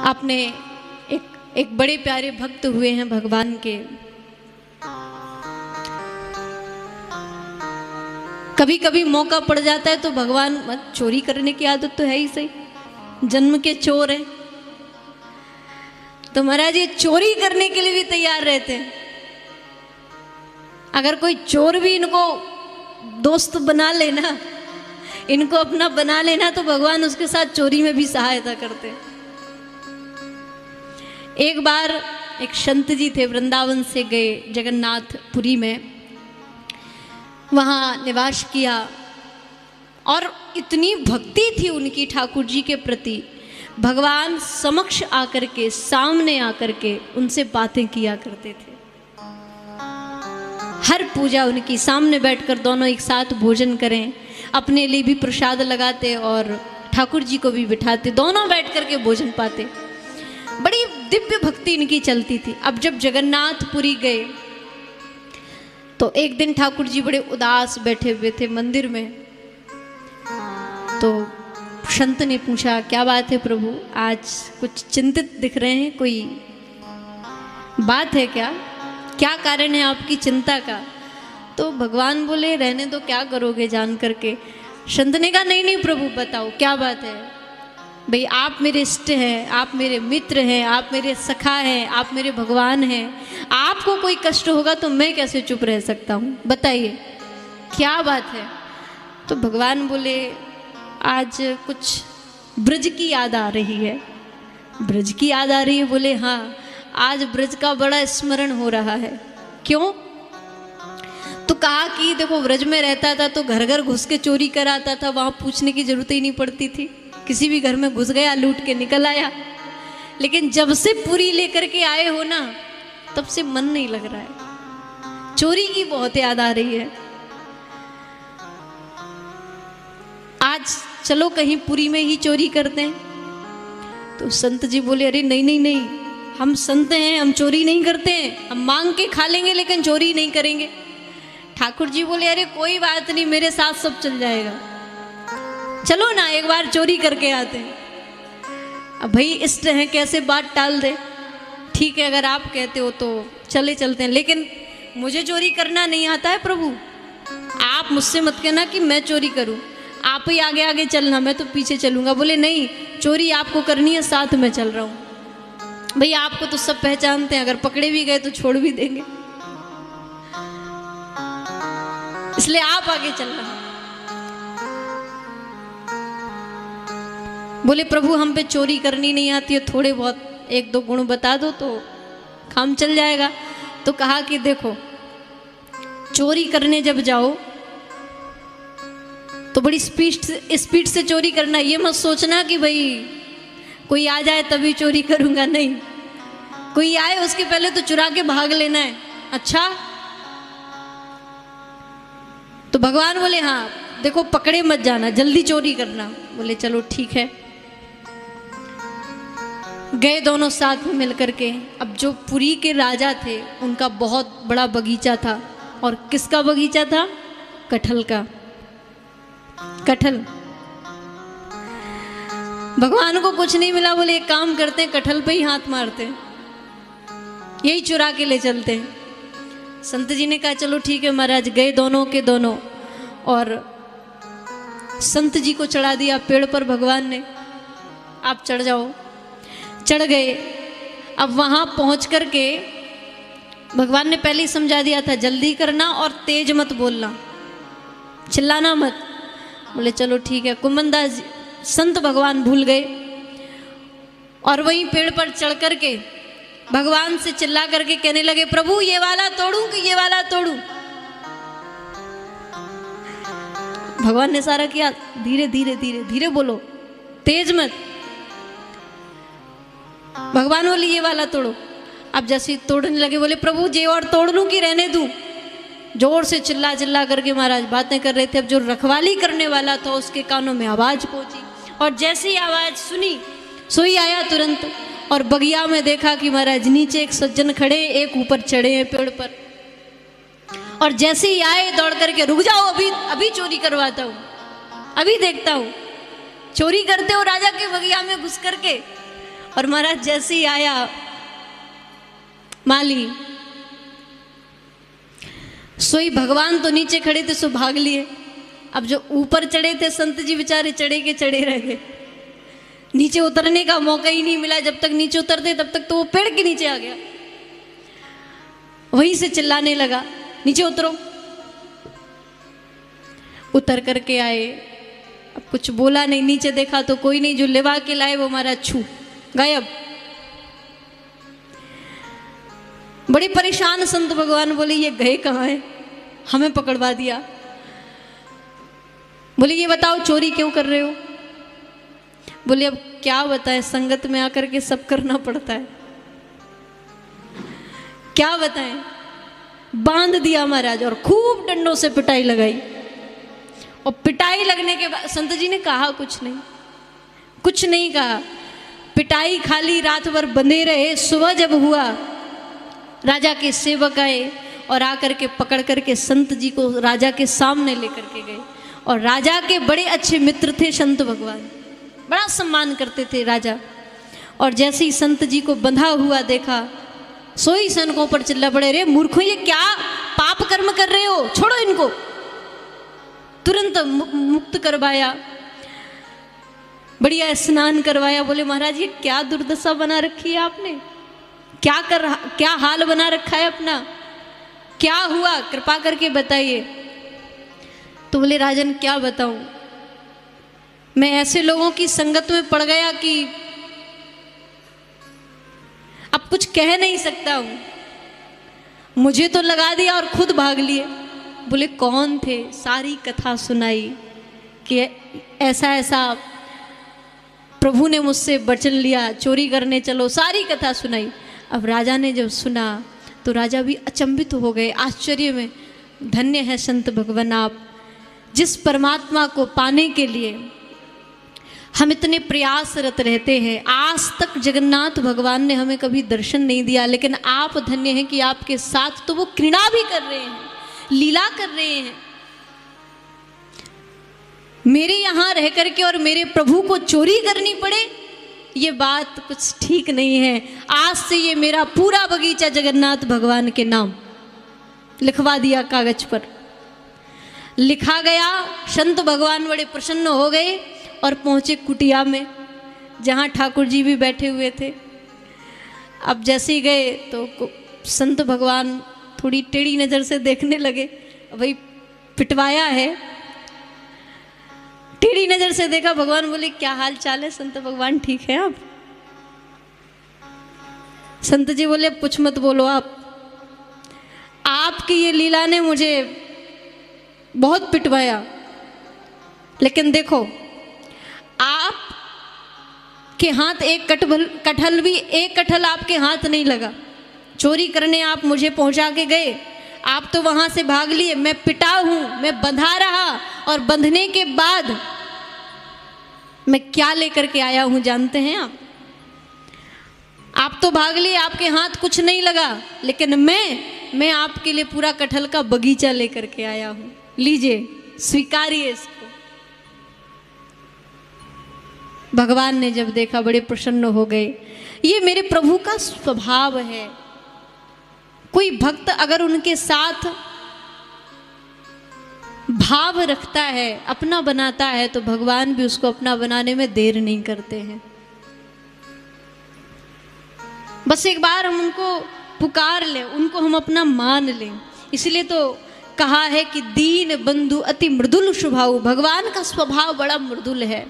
आपने एक बड़े प्यारे भक्त हुए हैं भगवान के। कभी कभी मौका पड़ जाता है तो भगवान, चोरी करने की आदत तो है ही सही, जन्म के चोर हैं, तो महाराज ये चोरी करने के लिए भी तैयार रहते हैं। अगर कोई चोर भी इनको दोस्त बना लेना, इनको अपना बना लेना, तो भगवान उसके साथ चोरी में भी सहायता करते हैं। एक बार एक संत जी थे, वृंदावन से गए जगन्नाथपुरी में, वहाँ निवास किया और इतनी भक्ति थी उनकी ठाकुर जी के प्रति, भगवान समक्ष आकर के, सामने आकर के उनसे बातें किया करते थे। हर पूजा उनकी सामने बैठकर दोनों एक साथ भोजन करें, अपने लिए भी प्रसाद लगाते और ठाकुर जी को भी बिठाते, दोनों बैठ कर के भोजन पाते। बड़ी दिव्य भक्ति इनकी चलती थी। अब जब जगन्नाथपुरी गए तो एक दिन ठाकुर जी बड़े उदास बैठे हुए थे मंदिर में, तो संत ने पूछा, क्या बात है प्रभु, आज कुछ चिंतित दिख रहे हैं, कोई बात है क्या, क्या कारण है आपकी चिंता का? तो भगवान बोले, रहने दो, क्या करोगे जान करके। संत ने कहा, नहीं नहीं प्रभु बताओ क्या बात है। भाई आप मेरे इष्ट हैं, आप मेरे मित्र हैं, आप मेरे सखा हैं, आप मेरे भगवान हैं, आपको कोई कष्ट होगा तो मैं कैसे चुप रह सकता हूँ, बताइए क्या बात है। तो भगवान बोले, आज कुछ ब्रज की याद आ रही है। ब्रज की याद आ रही है? बोले हाँ, आज ब्रज का बड़ा स्मरण हो रहा है। क्यों? तो कहा कि देखो ब्रज में रहता था तो घर घर घुस के चोरी कराता था, वहाँ पूछने की जरूरत ही नहीं पड़ती थी, किसी भी घर में घुस गया, लूट के निकल आया। लेकिन जब से पुरी लेकर के आए हो ना, तब से मन नहीं लग रहा है, चोरी की बहुत याद आ रही है। आज चलो कहीं पुरी में ही चोरी करते हैं। तो संत जी बोले, अरे नहीं नहीं नहीं, हम संत हैं, हम चोरी नहीं करते हैं, हम मांग के खा लेंगे लेकिन चोरी नहीं करेंगे। ठाकुर जी बोले, अरे कोई बात नहीं, मेरे साथ सब चल जाएगा, चलो ना एक बार चोरी करके आते हैं। अब भाई इष्ट हैं, कैसे बात टाल दे। ठीक है, अगर आप कहते हो तो चले चलते हैं, लेकिन मुझे चोरी करना नहीं आता है प्रभु, आप मुझसे मत कहना कि मैं चोरी करूं, आप ही आगे आगे चलना, मैं तो पीछे चलूंगा। बोले नहीं, चोरी आपको करनी है, साथ में चल रहा हूं। भैया आपको तो सब पहचानते हैं, अगर पकड़े भी गए तो छोड़ भी देंगे, इसलिए आप आगे चलना। बोले प्रभु हम पे चोरी करनी नहीं आती है, थोड़े बहुत एक दो गुण बता दो तो काम चल जाएगा। तो कहा कि देखो, चोरी करने जब जाओ तो बड़ी स्पीड से चोरी करना, ये मत सोचना कि भाई कोई आ जाए तभी चोरी करूंगा, नहीं, कोई आए उसके पहले तो चुरा के भाग लेना है। अच्छा, तो भगवान बोले हाँ देखो, पकड़े मत जाना, जल्दी चोरी करना। बोले चलो ठीक है। गए दोनों साथ में मिलकर के। अब जो पुरी के राजा थे उनका बहुत बड़ा बगीचा था, और किसका बगीचा था? कटहल का। कटहल। भगवान को कुछ नहीं मिला, बोले एक काम करते हैं, कटहल पे ही हाथ मारते हैं, यही चुरा के ले चलते हैं। संत जी ने कहा चलो ठीक है महाराज। गए दोनों के दोनों और संत जी को चढ़ा दिया पेड़ पर भगवान ने, आप चढ़ जाओ। चढ़ गए। अब वहां पहुंच करके भगवान ने पहले ही समझा दिया था, जल्दी करना और तेज मत बोलना, चिल्लाना मत। बोले चलो ठीक है। कुमनदास संत भगवान भूल गए और वहीं पेड़ पर चढ़ करके भगवान से चिल्ला करके कहने लगे, प्रभु ये वाला तोड़ूं कि ये वाला तोड़ूं? भगवान ने सारा किया, धीरे धीरे धीरे धीरे बोलो, तेज मत। भगवान बोले ये वाला तोड़ो। अब जैसे तोड़ने लगे, बोले प्रभु ये और तोड़ लूं कि रहने दूं? जोर से चिल्ला चिल्ला करके महाराज बातें कर रहे थे। अब जो रखवाली करने वाला था उसके कानों में आवाज पहुंची, और जैसे ही आवाज सुनी सोई आया तुरंत, और बगिया में देखा कि महाराज नीचे एक सज्जन खड़े, एक ऊपर चढ़े हैं पेड़ पर। और जैसे ही आए दौड़ करके, रुक जाओ, अभी अभी चोरी करवाता हूँ, अभी देखता हूँ। चोरी करते हो राजा के बगिया में घुस करके, और महाराज जैसे ही आया माली, सोई भगवान तो नीचे खड़े थे, सो भाग लिए। अब जो ऊपर चढ़े थे संत जी बेचारे चढ़े के चढ़े रह गए, नीचे उतरने का मौका ही नहीं मिला। जब तक नीचे उतरते तब तक तो वो पेड़ के नीचे आ गया, वहीं से चिल्लाने लगा नीचे उतरो। उतर करके आए, अब कुछ बोला नहीं, नीचे देखा तो कोई नहीं, जो लेवा के लाए वो हमारा छू गायब। बड़े परेशान संत भगवान बोले ये गए कहाँ हैं, हमें पकड़वा दिया। बोले ये बताओ चोरी क्यों कर रहे हो। बोले अब क्या बताएं, संगत में आकर के सब करना पड़ता है, क्या बताएं। बांध दिया महाराज और खूब डंडों से पिटाई लगाई। और पिटाई लगने के बाद संत जी ने कहा कुछ नहीं, कुछ नहीं कहा। पिटाई खाली रात भर बंधे रहे। सुबह जब हुआ राजा के सेवक आए और आकर के पकड़ करके संत जी को राजा के सामने लेकर के गए। और राजा के बड़े अच्छे मित्र थे संत भगवान, बड़ा सम्मान करते थे राजा। और जैसे ही संत जी को बंधा हुआ देखा, सोई सैनिकों पर चिल्ला पड़े, रे मूर्खों ये क्या पाप कर्म कर रहे हो, छोड़ो इनको। तुरंत मुक्त करवाया, बढ़िया स्नान करवाया। बोले महाराज ये क्या दुर्दशा बना रखी है आपने, क्या हाल बना रखा है अपना, क्या हुआ कृपा करके बताइए। तो बोले राजन क्या बताऊं, मैं ऐसे लोगों की संगत में पड़ गया कि अब कुछ कह नहीं सकता हूं। मुझे तो लगा दिया और खुद भाग लिए। बोले कौन थे, सारी कथा सुनाई कि ऐसा ऐसा प्रभु ने मुझसे वचन लिया, चोरी करने चलो, सारी कथा सुनाई। अब राजा ने जब सुना तो राजा भी अचंभित हो गए, आश्चर्य में। धन्य है संत भगवान आप, जिस परमात्मा को पाने के लिए हम इतने प्रयासरत रहते हैं। आज तक जगन्नाथ भगवान ने हमें कभी दर्शन नहीं दिया, लेकिन आप धन्य हैं कि आपके साथ तो वो क्रीड़ा भी कर रहे हैं, लीला कर रहे हैं। मेरे यहाँ रह करके और मेरे प्रभु को चोरी करनी पड़े, ये बात कुछ ठीक नहीं है। आज से ये मेरा पूरा बगीचा जगन्नाथ भगवान के नाम लिखवा दिया, कागज पर लिखा गया। संत भगवान बड़े प्रसन्न हो गए और पहुंचे कुटिया में, जहाँ ठाकुर जी भी बैठे हुए थे। अब जैसे ही गए तो संत भगवान थोड़ी टेढ़ी नज़र से देखने लगे, भाई पिटवाया है। टेढ़ी नज़र से देखा, भगवान बोले क्या हाल चाल है संत भगवान, ठीक है आप। संत जी बोले कुछ मत बोलो आप, आपकी ये लीला ने मुझे बहुत पिटवाया, लेकिन देखो आप के हाथ एक कटहल भी, एक कटहल आपके हाथ नहीं लगा। चोरी करने आप मुझे पहुंचा के गए, आप तो वहां से भाग लिए। मैं पिटा हूं, मैं बंधा रहा, और बंधने के बाद मैं क्या लेकर के आया हूं जानते हैं आप तो भाग लिए, आपके हाथ कुछ नहीं लगा, लेकिन मैं आपके लिए पूरा कटहल का बगीचा लेकर के आया हूं, लीजिए स्वीकारिए इसको। भगवान ने जब देखा बड़े प्रसन्न हो गए। ये मेरे प्रभु का स्वभाव है। कोई भक्त अगर उनके साथ भाव रखता है, अपना बनाता है, तो भगवान भी उसको अपना बनाने में देर नहीं करते हैं। बस एक बार हम उनको पुकार लें, उनको हम अपना मान लें। इसलिए तो कहा है कि दीन बंधु अति मृदुल स्वभाव। भगवान का स्वभाव बड़ा मृदुल है।